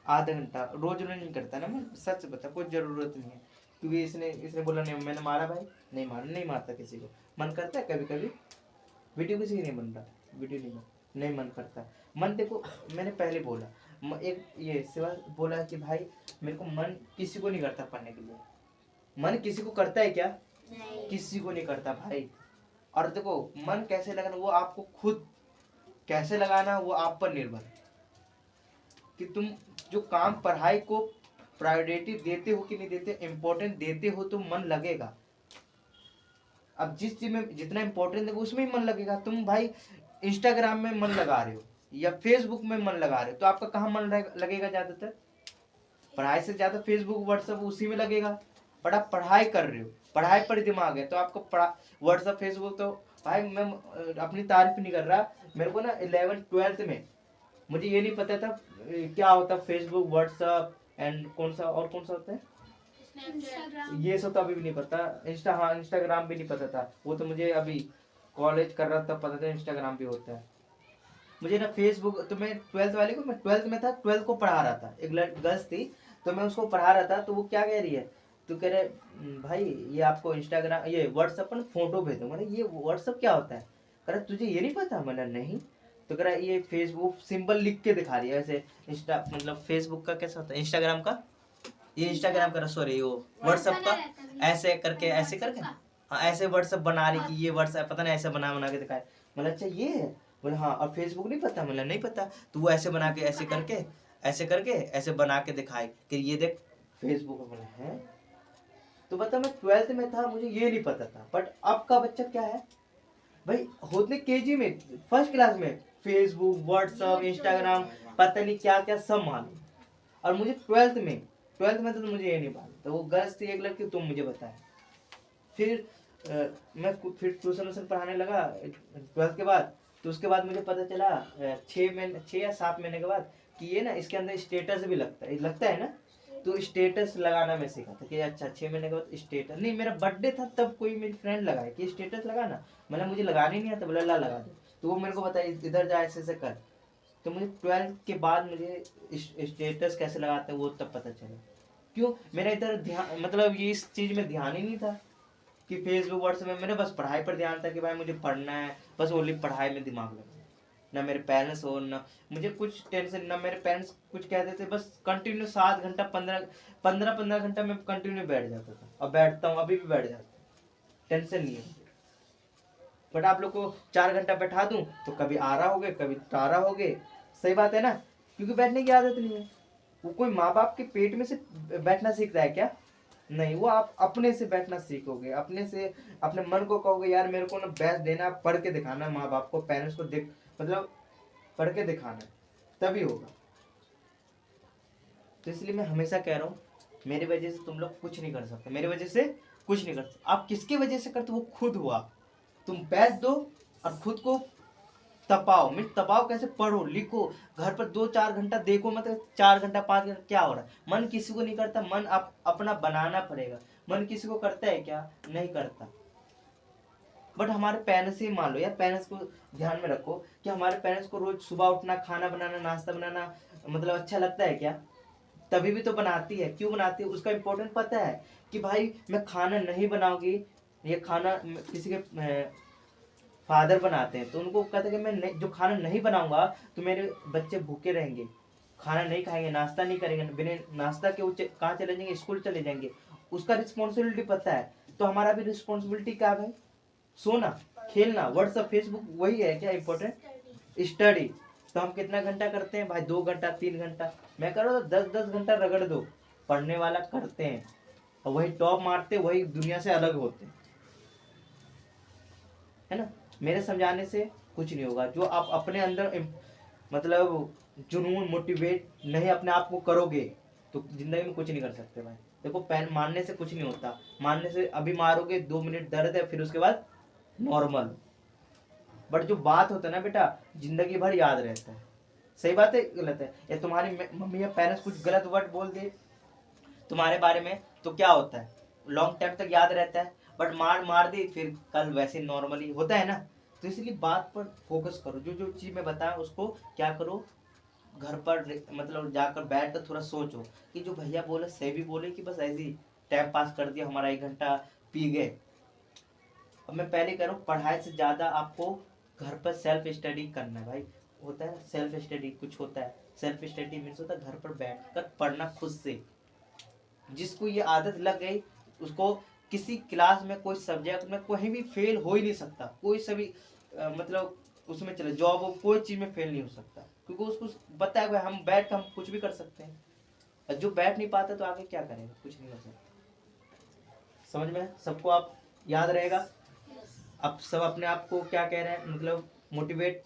A: आधा घंटा रोज रोज नहीं करता ना मैं, सच बता, कोई जरूरत नहीं है। क्योंकि इसने इसने बोला नहीं मैंने मारा भाई, नहीं मारा, नहीं मारता किसी को। मन करता है कभी कभी, वीडियो किसी की नहीं बन रहा, वीडियो नहीं मन करता। मन देखो मैंने पहले बोला, एक ये सिवा बोला कि भाई मेरे को मन किसी को नहीं करता पढ़ने के लिए। मन किसी को करता है क्या?
B: नहीं।
A: किसी को नहीं करता भाई। और देखो मन कैसे लगाना वो आपको खुद कैसे लगाना वो आप पर निर्भर है कि तुम जो काम पढ़ाई को प्रायोरिटी देते हो कि नहीं देते, इम्पोर्टेंट देते हो तो मन लगेगा। अब जिस चीज में जितना इम्पोर्टेंट देगा उसमें ही मन लगेगा। तुम भाई इंस्टाग्राम में मन लगा रहे हो या फेसबुक में मन लगा रहे हो तो आपका कहाँ मन लगेगा? ज्यादातर पढ़ाई से ज्यादा फेसबुक व्हाट्सएप उसी में लगेगा। बट आप पढ़ाई कर रहे हो, पढ़ाई पर दिमाग है तो आपको व्हाट्सएप फेसबुक तो भाई मैं अपनी तारीफ नहीं कर रहा। मेरे को ना 11th-12th में मुझे ये नहीं पता था क्या होता फेसबुक व्हाट्सएप एंड कौन सा होता है ये सब तो अभी भी नहीं पता। इंस्टाग्राम भी नहीं पता था, वो तो मुझे अभी कॉलेज कर रहा तब पता था इंस्टाग्राम भी होता है। मुझे ना फेसबुक तो मैं 12th वाले को, मैं 12th में था, 12th को पढ़ा रहा था, एक गर्ल्स थी तो मैं उसको पढ़ा रहा था। तो वो क्या कह रही है, तो कह रहे भाई ये आपको इंस्टाग्राम ये व्हाट्सएप पर फोटो भेज दो। मैंने ये व्हाट्सएप क्या होता है? कह रहा तुझे ये नहीं पता? मैंने नहीं। तो कह रहा ये फेसबुक सिंबल लिख के दिखा रही है ऐसे। इंस्टा मतलब फेसबुक का कैसा होता है, इंस्टाग्राम का, ये इंस्टाग्राम का सॉरी वो व्हाट्सएप का ऐसे करके हाँ ऐसे व्हाट्सएप बना रही कि ये व्हाट्सएप पता नहीं ऐसे बना के दिखाए। मतलब अच्छा ये है? बोले हाँ। और फेसबुक नहीं पता? मतलब नहीं पता। तो वो ऐसे बना के ऐसे करके ऐसे बना के दिखाए कि ये देख फेसबुक है। बोला है? तो बता मैं 12th में था मुझे ये नहीं पता था। बट अब का बच्चा क्या है भाई, होते केजी में फर्स्ट क्लास में फेसबुक व्हाट्सएप इंस्टाग्राम पता नहीं क्या क्या सब मालूम। और मुझे 12th में तो मुझे ये नहीं मालूम। तो वो गर्ल्स थी एक लड़की, तुम मुझे बताए। फिर मैं फिर ट्यूशन पढ़ाने लगा 12th के बाद। तो उसके बाद मुझे पता चला 6 या 7 महीने के बाद कि ये ना इसके अंदर स्टेटस भी लगता है ना। तो स्टेटस लगाना मैं सीखा था कि अच्छा 6 महीने के बाद स्टेटस नहीं, मेरा बर्थडे था तब कोई मेरी फ्रेंड लगाए कि स्टेटस लगाना। मतलब मुझे लगाने नहीं आता, बोला ला लगा दो। तो वो मेरे को बताया इधर जा ऐसे कर। तो मुझे 12th के बाद मुझे स्टेटस कैसे लगाते हैं वो तब पता चला। क्यों? मेरा इधर ध्यान मतलब ये इस चीज में ध्यान ही नहीं था कि फेसबुक व्हाट्सएप में। मेरे बस पढ़ाई पर ध्यान था कि भाई मुझे पढ़ना है, बस ओनली पढ़ाई में दिमाग लगा। ना मेरे पेरेंट्स हो ना मुझे कुछ टेंशन, ना मेरे पेरेंट्स कुछ कहते थे। बस कंटिन्यू 7 घंटा 15 घंटा में कंटिन्यू बैठ जाता था और बैठता हूँ, अभी भी बैठ जाता हूँ, टेंशन नहीं है। बट आप लोग को 4 घंटा बैठा दूं तो कभी आरा हो गए कभी तारा हो गए। सही बात है ना, क्योंकि बैठने की आदत नहीं है। वो कोई माँ बाप के पेट में से बैठना सीखता है क्या? नहीं, वो आप अपने से बैठना सीखोगे, अपने से अपने मन को कहोगे यार मेरे को ना बैठ देना, पढ़ के दिखाना, माँ बाप को पेरेंट्स को देख मतलब पढ़ के दिखाना, तभी होगा। तो इसलिए मैं हमेशा कह रहा हूँ मेरी वजह से तुम लोग कुछ नहीं कर सकते, मेरी वजह से कुछ नहीं कर सकते। आप किसकी वजह से करते वो खुद हुआ। तुम बैठ दो और खुद को तपाओ। मीन तपाओ कैसे? पढ़ो लिखो, घर पर 2-4 घंटा देखो, मतलब 4 घंटा 5 घंटा क्या हो रहा है। मन किसी को नहीं करता, मन आप अपना बनाना पड़ेगा। मन किसी को करता है क्या? नहीं करता। बट हमारे पेरेंट्स ही मान लो यार, पेरेंट्स को ध्यान में रखो कि हमारे पेरेंट्स को रोज सुबह उठना, खाना बनाना, नाश्ता बनाना मतलब अच्छा लगता है क्या? तभी भी तो बनाती है। क्यों बनाती है? उसका इम्पोर्टेंट पता है कि भाई मैं खाना नहीं बनाऊंगी, ये खाना किसी के फादर बनाते हैं तो उनको कहते हैं कि मैं जो खाना नहीं बनाऊंगा तो मेरे बच्चे भूखे रहेंगे, खाना नहीं खाएंगे, नाश्ता नहीं करेंगे, बिना नाश्ता के वो कहाँ चले जाएंगे? स्कूल चले जाएंगे। उसका रिस्पॉन्सिबिलिटी पता है। तो हमारा भी रिस्पॉन्सिबिलिटी क्या है? सोना, खेलना, व्हाट्सएप फेसबुक, वही है क्या इम्पोर्टेंट? स्टडी। तो हम कितना घंटा करते हैं भाई? 2 घंटा 3 घंटा। मैं कह रहा हूँ 10-10 घंटा रगड़ दो, पढ़ने वाला करते हैं और वही टॉप मारते, वही दुनिया से अलग होते हैं, है ना। मेरे समझाने से कुछ नहीं होगा। जो आप अपने अंदर मतलब जुनून मोटिवेट नहीं अपने आप को करोगे तो जिंदगी में कुछ नहीं कर सकते भाई। देखो पैन मारने से कुछ नहीं होता, मारने से अभी मारोगे 2 मिनट दर्द है फिर उसके बाद नॉर्मल। बट जो बात होता है ना बेटा, जिंदगी भर याद रहता है। सही बात है गलत है? या तुम्हारी मम्मी या पेरेंट्स कुछ गलत वर्ड बोल दे तुम्हारे बारे में तो क्या होता है? लॉन्ग टाइम तक याद रहता है, बट मार दी फिर कल वैसे नॉर्मली होता है ना। तो इसलिए बात पर फोकस करो, जो जो चीज़ मैं बताया उसको क्या करो, घर पर मतलब जाकर बैठ कर थोड़ा सोचो कि जो भैया बोले सही भी बोले कि बस ऐसे ही टाइम पास कर दिया, हमारा 1 घंटा पी गए। अब मैं पहले कह रहा हूँ, पढ़ाई से ज़्यादा आपको घर पर सेल्फ स्टडी करना है भाई। होता है सेल्फ स्टडी, कुछ होता है सेल्फ स्टडी मीन्स होता है घर पर बैठ कर पढ़ना खुद से। जिसको ये आदत लग गई उसको किसी क्लास में, कोई सब्जेक्ट में कहीं भी फेल हो ही नहीं सकता। कोई सभी मतलब उसमें चले जॉब हो, कोई चीज़ में फेल नहीं हो सकता, क्योंकि उसको पता है हम बैठ कर हम कुछ भी कर सकते हैं। और जो बैठ नहीं पाता तो आगे क्या करेगा, कुछ नहीं कर सकता। समझ में सबको आप याद रहेगा। अब सब अपने आप को क्या कह रहे हैं, मतलब मोटिवेट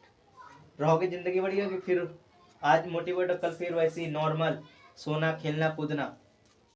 A: रहोगे जिंदगी बढ़िया कि फिर आज मोटिवेट और कल फिर वैसे ही नॉर्मल सोना खेलना कूदना।